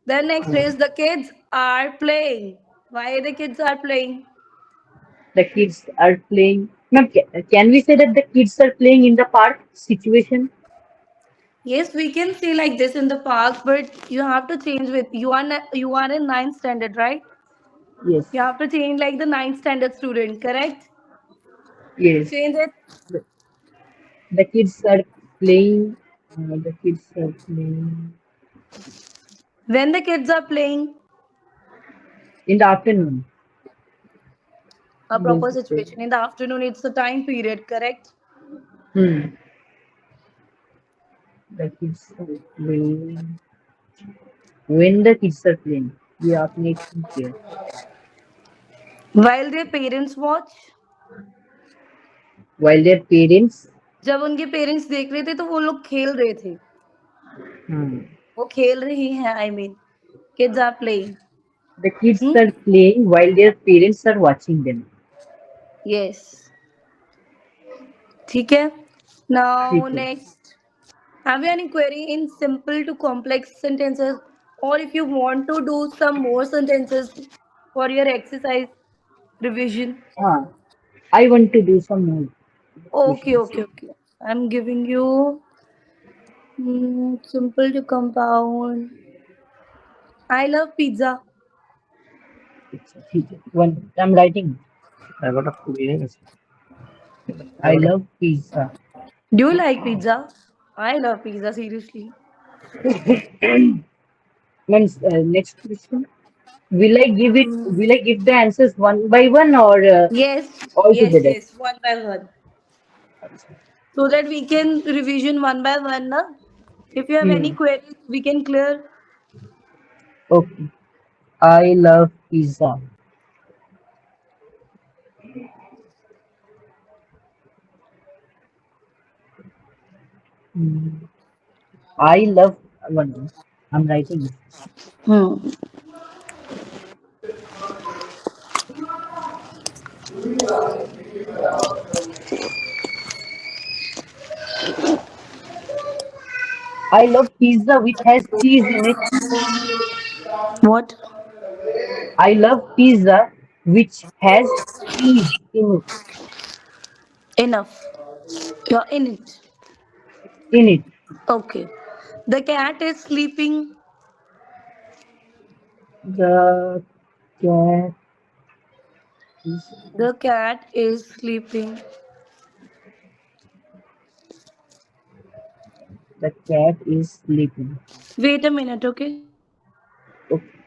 Then next Uh, is the kids are playing. Why the kids are playing? the kids are playing. Ma'am, can we say that the kids are playing in the park situation? Yes, we can see like this in the park, but you have to change with you are in ninth standard, right? Yes. You have to change like the ninth standard student, correct? Yes. Change it. The, the kids are playing. The kids are playing When the kids are playing, in the afternoon. a proper Basically. situation. In the afternoon, it's the time period, correct? Hmm. The kids are playing. When the kids are playing, ये आपने एक ही किया. While their parents watch. While their parents, जब उनके parents देख रहे थे तो वो लोग खेल रहे थे. hmm, वो खेल रही हैं. I mean, kids are playing. the kids Hmm? are playing while their parents are watching them. Yes. ठीक है. Now ठीक है. next. Have you any query in simple to complex sentences, or if you want to do some more sentences for your exercise revision? हाँ, I want to do some more Okay, questions. okay, okay. I'm giving you simple to compound. I love pizza. ठीक है. One, I'm writing. I got a I love pizza. Do you like pizza? I love pizza, seriously. Means next question. Will I give it? Will I give the answers one by one or Yes, all yes, together? yes, one by one. So that we can revision one by one. Na? If you have any Hmm. queries, we can clear. Okay. I love pizza. Hmm. I love one. I'm writing. Hmm. I love pizza which has cheese in it. What? I love pizza which has cheese in it. Enough. You're in it. In it. Okay. The cat is sleeping. The cat is The cat is sleeping. the cat is sleeping. Wait a minute, okay? Okay.